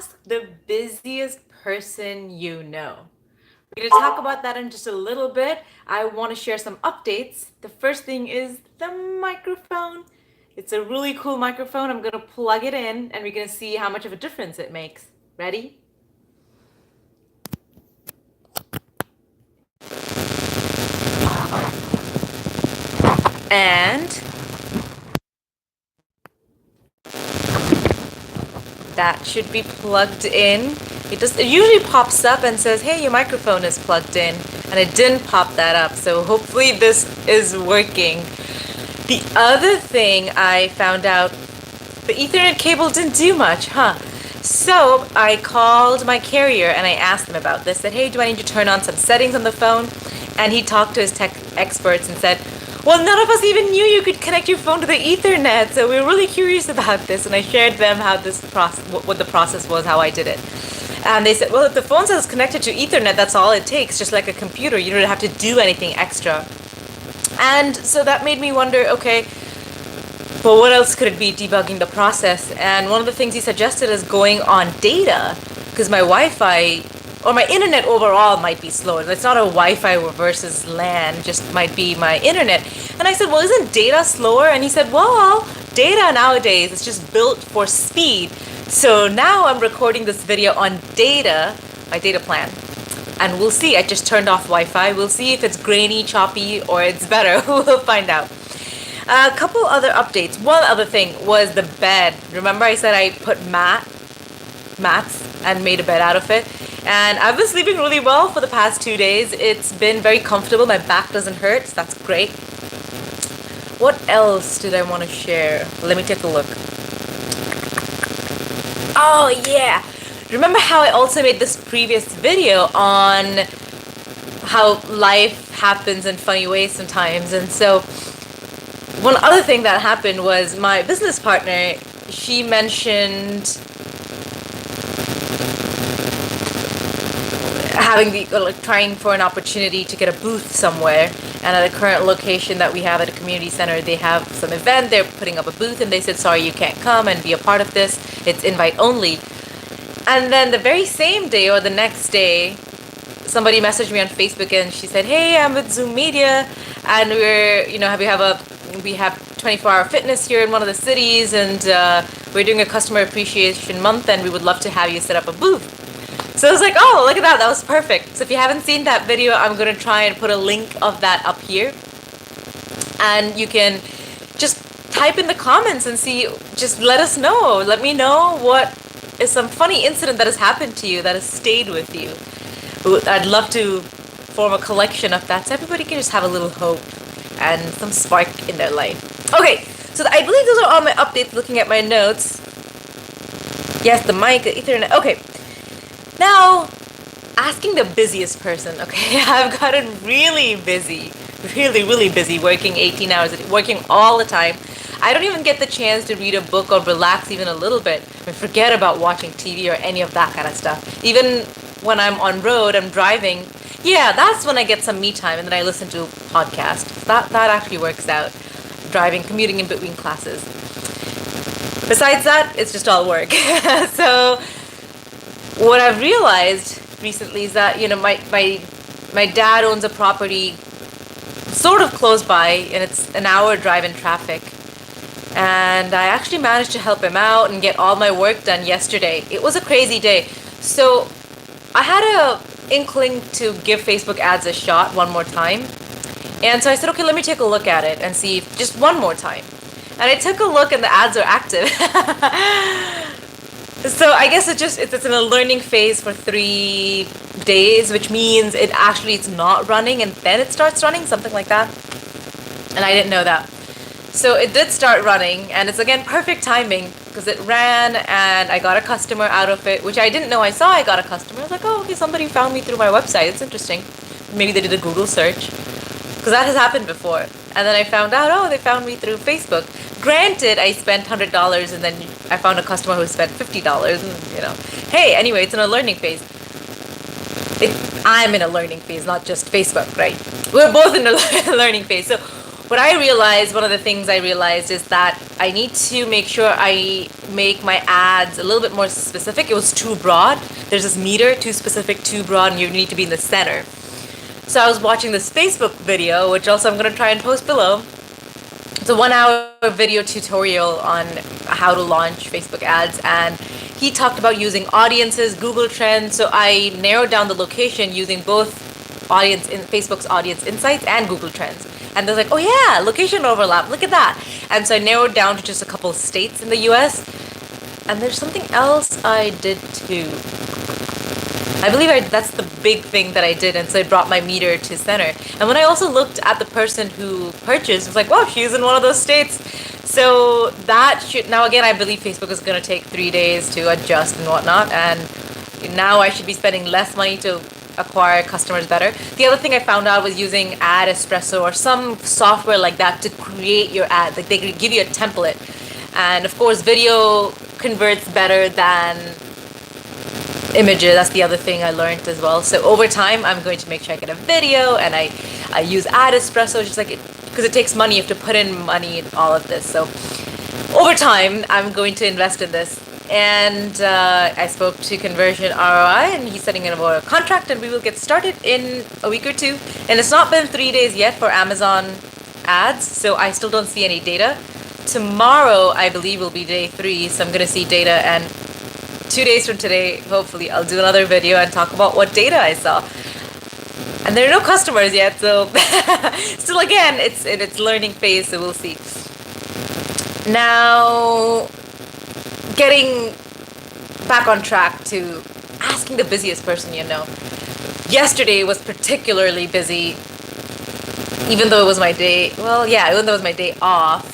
ask the busiest person you know. We're going to talk about that in just a little bit. I want to share some updates. The first thing is the microphone. It's a really cool microphone. I'm going to plug it in and we're going to see how much of a difference it makes. Ready? And that should be plugged in. It usually pops up and says, hey, your microphone is plugged in. And it didn't pop that up. So hopefully this is working. The other thing I found out, the Ethernet cable didn't do much, huh? So I called my carrier and I asked them about this. Said, hey, do I need to turn on some settings on the phone? And he talked to his tech experts and said, well, none of us even knew you could connect your phone to the Ethernet, so we were really curious about this. And I shared them how this process, what the process was, how I did it. And they said, well, if the phone says connected to Ethernet, that's all it takes, just like a computer. You don't have to do anything extra. And so that made me wonder, okay, well, what else could it be debugging the process? And one of the things he suggested is going on data, because my Wi-Fi or my internet overall might be slow. It's not a Wi-Fi versus LAN, just might be my internet. And I said, well, isn't data slower? And he said, well, data nowadays is just built for speed. So now I'm recording this video on data, my data plan. And we'll see. I just turned off Wi-Fi. We'll see if it's grainy, choppy, or it's better. We'll find out. A couple other updates. One other thing was the bed. Remember I said I put mats and made a bed out of it? And I've been sleeping really well for the past 2 days. It's been very comfortable. My back doesn't hurt, so that's great. What else did I want to share? Let me take a look. Oh, yeah. Remember how I also made this previous video on how life happens in funny ways sometimes? And so one other thing that happened was my business partner, she mentioned trying for an opportunity to get a booth somewhere. And at a current location that we have at a community center, they have some event, they're putting up a booth, and they said, sorry, you can't come and be a part of this. It's invite only. And then the very same day or the next day, somebody messaged me on Facebook and she said, hey, I'm with Zoom Media and we have 24-hour fitness here in one of the cities, and we're doing a customer appreciation month and we would love to have you set up a booth. So I was like, oh, look at that. That was perfect. So if you haven't seen that video, I'm going to try and put a link of that up here. And you can just type in the comments and see, just let us know. Let me know what is some funny incident that has happened to you, that has stayed with you. I'd love to form a collection of that so everybody can just have a little hope and some spark in their life. Okay, so I believe those are all my updates looking at my notes. Yes, the mic, the Ethernet. Okay. Now, asking the busiest person, okay, I've gotten really busy, really busy, working 18 hours a day, working all the time. I don't even get the chance to read a book or relax even a little bit. I mean, forget about watching TV or any of that kind of stuff. Even when I'm on road, I'm driving, yeah, that's when I get some me time, and then I listen to podcasts. That actually works out, driving, commuting in between classes. Besides that, it's just all work. So what I've realized recently is that, my dad owns a property sort of close by, and it's an hour drive in traffic. And I actually managed to help him out and get all my work done yesterday. It was a crazy day. So I had a inkling to give Facebook ads a shot one more time. And so I said, okay, let me take a look at it and see just one more time. And I took a look and the ads are active. So I guess it's in a learning phase for 3 days, which means it's not running and then it starts running, something like that. And I didn't know that. So it did start running, and it's again perfect timing because it ran and I got a customer out of it, which I didn't know I saw I got a customer. I was like, oh, okay, somebody found me through my website. It's interesting. Maybe they did a Google search, because that has happened before. And then I found out, oh, they found me through Facebook. Granted, I spent $100 and then I found a customer who spent $50 and, hey, anyway, it's in a learning phase. I'm in a learning phase, not just Facebook, right? We're both in a learning phase. So what One of the things I realized is that I need to make sure I make my ads a little bit more specific. It was too broad. There's this meter, too specific, too broad, and you need to be in the center. So I was watching this Facebook video, which also I'm going to try and post below. It's a 1-hour video tutorial on how to launch Facebook ads, and he talked about using audiences, Google Trends. So I narrowed down the location using both Facebook's audience insights and Google Trends. And they're like, oh yeah, location overlap, look at that. And so I narrowed down to just a couple of states in the US. And there's something else I did too. I believe that's the big thing that I did, and so it brought my meter to center. And when I also looked at the person who purchased, it was like, wow, she's in one of those states. So that should, now again, I believe Facebook is going to take 3 days to adjust and whatnot, and now I should be spending less money to acquire customers better. The other thing I found out was using Ad Espresso or some software like that to create your ad. Like they could give you a template. And of course, video converts better than images. That's the other thing I learned as well. So over time, I'm going to make sure I get a video, and I use Ad Espresso, just like because it takes money. You have to put in money in all of this. So over time, I'm going to invest in this. And I spoke to Conversion ROI, and he's setting up a contract, and we will get started in a week or two. And it's not been 3 days yet for Amazon ads, so I still don't see any data. Tomorrow, I believe, will be day 3, so I'm going to see data, and 2 days from today, hopefully, I'll do another video and talk about what data I saw. And there are no customers yet, so still, again, it's in its learning phase, so we'll see. Now, getting back on track to asking the busiest person you know. Yesterday was particularly busy, even though it was my day, even though it was my day off.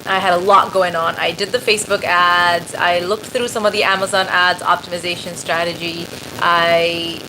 I had a lot going on. I did the Facebook ads. I looked through some of the Amazon ads optimization strategy. I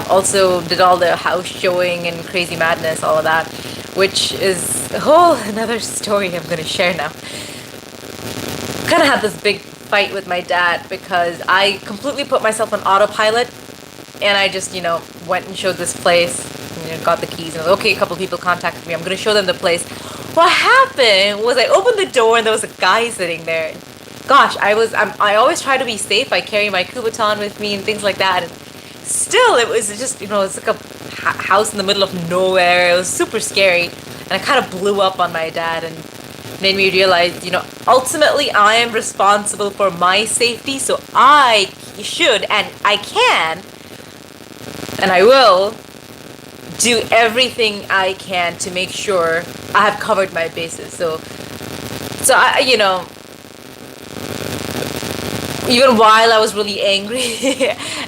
also did all the house showing and crazy madness, all of that, which is a whole another story I'm going to share now. Kind of had this big fight with my dad because I completely put myself on autopilot, and I just, went and showed this place, got the keys, and okay, a couple people contacted me. I'm going to show them the place. What happened was I opened the door and there was a guy sitting there. Gosh, I always try to be safe. I carry my Kubaton with me and things like that. And still, it was just, it's like a house in the middle of nowhere. It was super scary. And I kind of blew up on my dad and made me realize, ultimately I am responsible for my safety. So I should, and I can, and I will do everything I can to make sure I have covered my bases. So I, even while I was really angry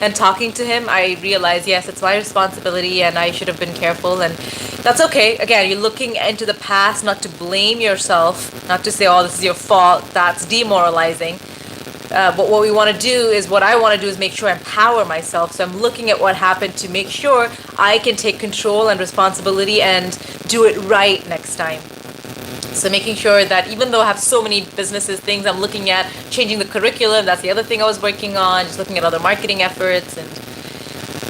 and talking to him, I realized, yes, it's my responsibility and I should have been careful, and that's okay. Again, you're looking into the past, not to blame yourself, not to say, oh, this is your fault. That's demoralizing. But what I want to do is make sure I empower myself. So I'm looking at what happened to make sure I can take control and responsibility and do it right next time. So making sure that even though I have so many businesses, things I'm looking at, changing the curriculum, that's the other thing I was working on, just looking at other marketing efforts and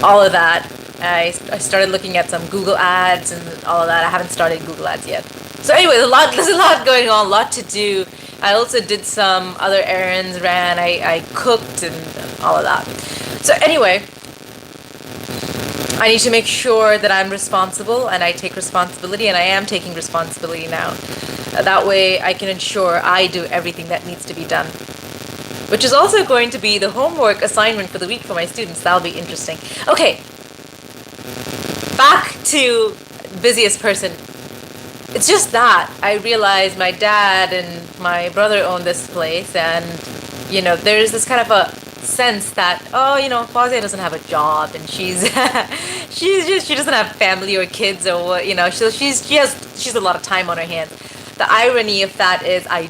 all of that. I started looking at some Google ads and all of that. I haven't started Google ads yet. So anyway, there's a lot going on, a lot to do. I also did some other errands, I cooked and all of that. So anyway, I need to make sure that I'm responsible and I take responsibility, and I am taking responsibility now. That way I can ensure I do everything that needs to be done. Which is also going to be the homework assignment for the week for my students. That'll be interesting. Okay, back to busiest person. It's just that I realized my dad and my brother own this place, and there's this kind of a sense that Fazia doesn't have a job, and she doesn't have family or kids or what, so she has a lot of time on her hands. The irony of that is I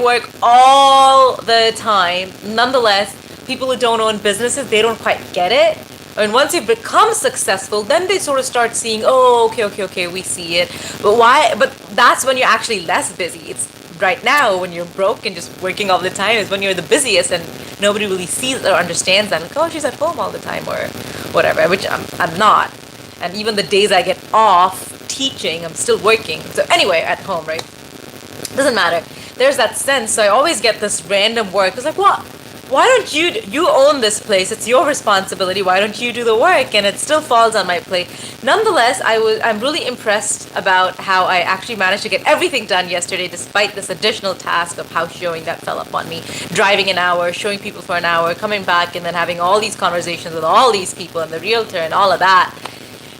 work all the time. Nonetheless, people who don't own businesses, they don't quite get it. And once you become successful, then they sort of start seeing, oh, okay, we see it. But why? But that's when you're actually less busy. It's right now when you're broke and just working all the time is when you're the busiest, and nobody really sees or understands that. Like, oh, she's at home all the time or whatever, which I'm not. And even the days I get off teaching, I'm still working. So anyway, at home, right? Doesn't matter. There's that sense. So I always get this random work. It's like, what? Why don't you own this place? It's your responsibility. Why don't you do the work? And it still falls on my plate. Nonetheless, I'm really impressed about how I actually managed to get everything done yesterday, despite this additional task of house showing that fell upon me. Driving an hour, showing people for an hour, coming back, and then having all these conversations with all these people and the realtor and all of that.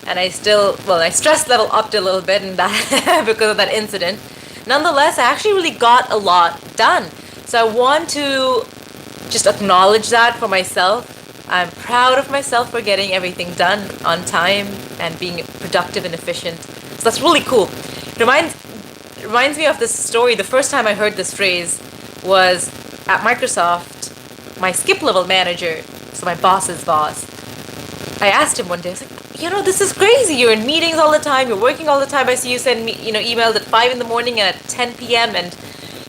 And my stress level upped a little bit, and that because of that incident. Nonetheless, I actually really got a lot done. So I want to just acknowledge that for myself. I'm proud of myself for getting everything done on time and being productive and efficient. So that's really cool. It reminds me of this story. The first time I heard this phrase was at Microsoft. My skip level manager, so my boss's boss, I asked him one day, I was like, this is crazy. You're in meetings all the time. You're working all the time. I see you send me, emails at 5 in the morning and at 10 p.m. And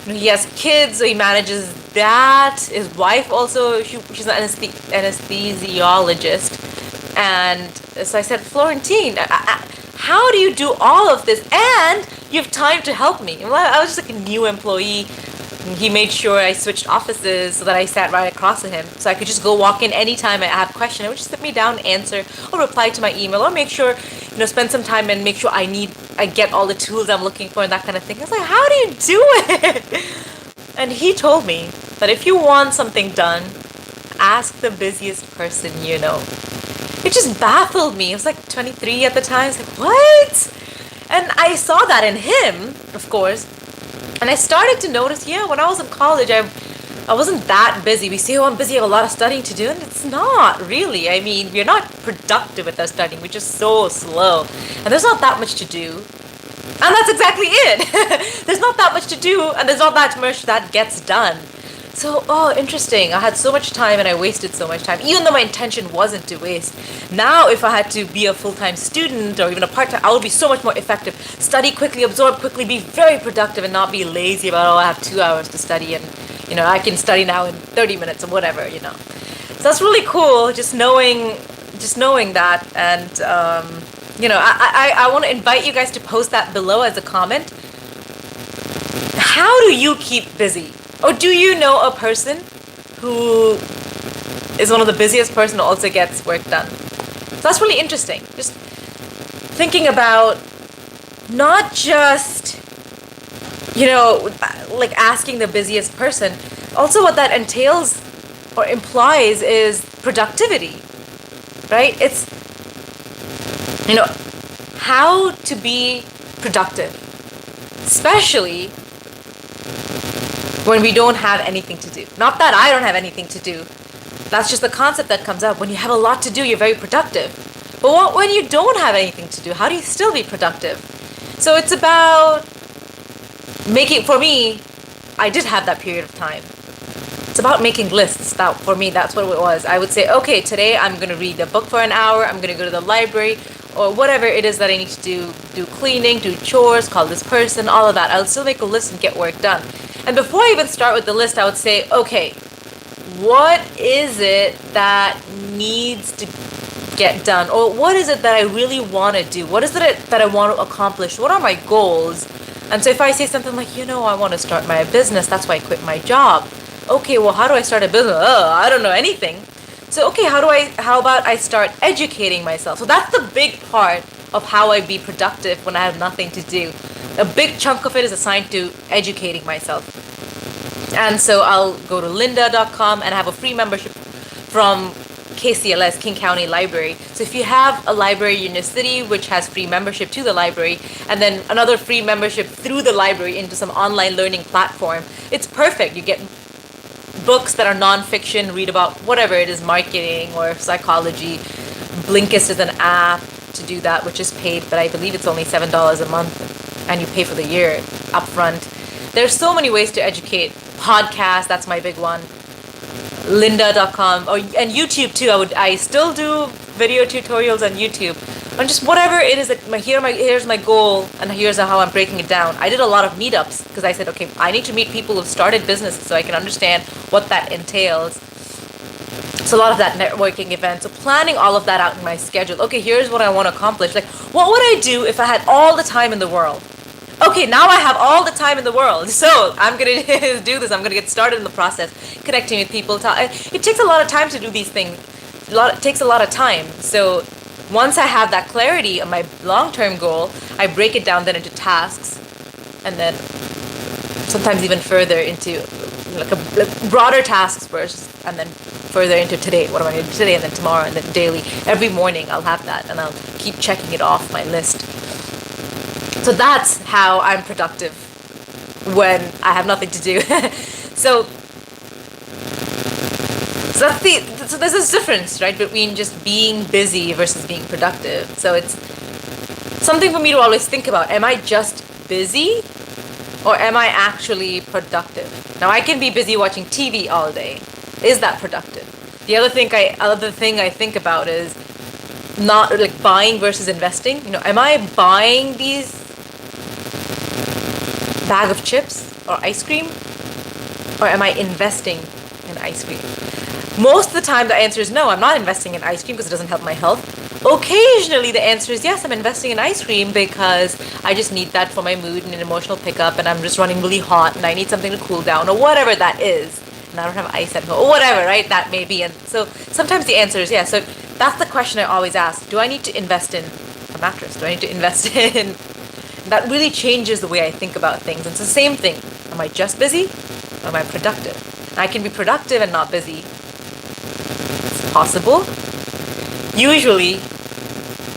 he has kids, so he manages that. His wife also, she's an anesthesiologist. And so I said, Florentine, how do you do all of this? And you have time to help me. Well, I was just like a new employee. He made sure I switched offices so that I sat right across from him. So I could just go walk in anytime I have a question. I would just sit me down, answer, or reply to my email, or make sure, spend some time and make sure I get all the tools I'm looking for and that kind of thing. I was like, how do you do it? And he told me that if you want something done, ask the busiest person you know. It just baffled me. I was like 23 at the time. I was like, what? And I saw that in him, of course. And I started to notice, when I was in college, I wasn't that busy. We say, I'm busy, I have a lot of studying to do. And it's not really. I mean, we're not productive with our studying. We're just so slow. And there's not that much to do. And that's exactly it. There's not that much to do, and there's not that much that gets done. So, interesting. I had so much time and I wasted so much time, even though my intention wasn't to waste. Now, if I had to be a full-time student or even a part-time, I would be so much more effective. Study quickly, absorb quickly, be very productive and not be lazy about, I have 2 hours to study and, I can study now in 30 minutes or whatever, So that's really cool, just knowing that. And, I want to invite you guys to post that below as a comment. How do you keep busy? Or do you know a person who is one of the busiest person who also gets work done? So that's really interesting. Just thinking about not just, like asking the busiest person. Also what that entails or implies is productivity, right? It's, how to be productive, especially when we don't have anything to do. Not that I don't have anything to do. That's just the concept that comes up. When you have a lot to do, you're very productive. But when you don't have anything to do, how do you still be productive? So it's about for me, I did have that period of time. It's about making lists. For me, that's what it was. I would say, okay, today I'm going to read a book for an hour. I'm going to go to the library or whatever it is that I need to do cleaning, do chores, call this person, all of that. I'll still make a list and get work done. And before I even start with the list, I would say, okay, what is it that needs to get done? Or what is it that I really want to do? What is it that I want to accomplish? What are my goals? And so if I say something like, I want to start my business, that's why I quit my job. Okay, well, how do I start a business? I don't know anything. So, okay, how about I start educating myself? So that's the big part of how I be productive when I have nothing to do. A big chunk of it is assigned to educating myself. And so I'll go to lynda.com and have a free membership from KCLS, King County Library. So if you have a library in your city which has free membership to the library, and then another free membership through the library into some online learning platform, it's perfect. You get books that are non-fiction, read about whatever it is, marketing or psychology. Blinkist is an app to do that, which is paid, but I believe it's only $7 a month, and you pay for the year upfront. There's so many ways to educate. Podcast, that's my big one. Lynda.com and YouTube too. I still do video tutorials on YouTube on just whatever it is that here's my goal and here's how I'm breaking it down. I did a lot of meetups because I said, okay, I need to meet people who've started businesses so I can understand what that entails. So a lot of that networking event. So planning all of that out in my schedule. Okay, here's what I want to accomplish. Like, what would I do if I had all the time in the world? Okay, now I have all the time in the world. So I'm gonna do this. I'm gonna get started in the process, connecting with people. It takes a lot of time to do these things. It takes a lot of time. So once I have that clarity on my long-term goal, I break it down then into tasks, and then sometimes even further into like broader tasks first, and then further into today. What am I going to do today, and then tomorrow, and then daily. Every morning I'll have that, and I'll keep checking it off my list. So that's how I'm productive when I have nothing to do. so so there's this difference, right, between just being busy versus being productive. So it's something for me to always think about. Am I just busy, or am I actually productive? Now, I can be busy watching TV all day. Is that productive? The other thing I think about is not like buying versus investing. Am I buying these bag of chips or ice cream, or am I investing in ice cream? Most of the time, the answer is no, I'm not investing in ice cream because it doesn't help my health. Occasionally, the answer is yes, I'm investing in ice cream because I just need that for my mood and an emotional pickup, and I'm just running really hot and I need something to cool down, or whatever that is. And I don't have ice at home, or whatever, right? That may be. And so sometimes the answer is yes. So that's the question I always ask. Do I need to invest in a mattress? Do I need to invest in... That really changes the way I think about things. It's the same thing. Am I just busy, or am I productive? I can be productive and not busy. It's possible. Usually,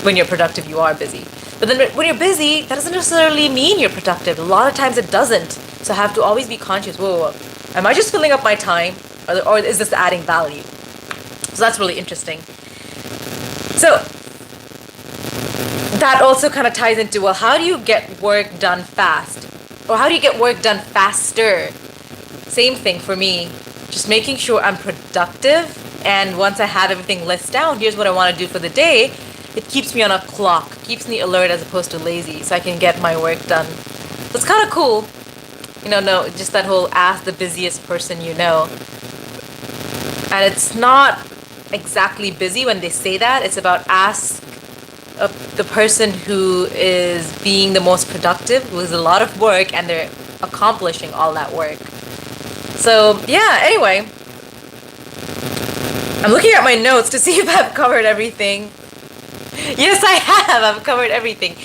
when you're productive, you are busy. But then when you're busy, that doesn't necessarily mean you're productive. A lot of times it doesn't. So I have to always be conscious. Whoa. Am I just filling up my time, or is this adding value? So that's really interesting. So that also kind of ties into, well, how do you get work done fast? Or how do you get work done faster? Same thing for me. Just making sure I'm productive. And once I have everything listed down, here's what I want to do for the day. It keeps me on a clock, keeps me alert as opposed to lazy, so I can get my work done. So it's kind of cool. No, just that whole ask the busiest person you know. And it's not exactly busy when they say that. It's about ask the person who is being the most productive, who has a lot of work, and they're accomplishing all that work. So, yeah, anyway. I'm looking at my notes to see if I've covered everything. Yes, I have. I've covered everything.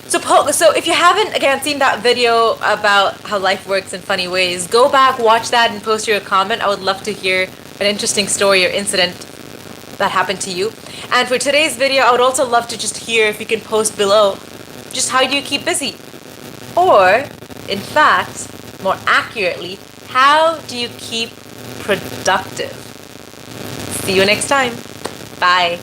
So if you haven't, again, seen that video about how life works in funny ways, go back, watch that, and post your comment. I would love to hear an interesting story or incident that happened to you. And for today's video, I would also love to just hear, if you can post below, just how do you keep busy? Or, in fact, more accurately, how do you keep productive? See you next time. Bye.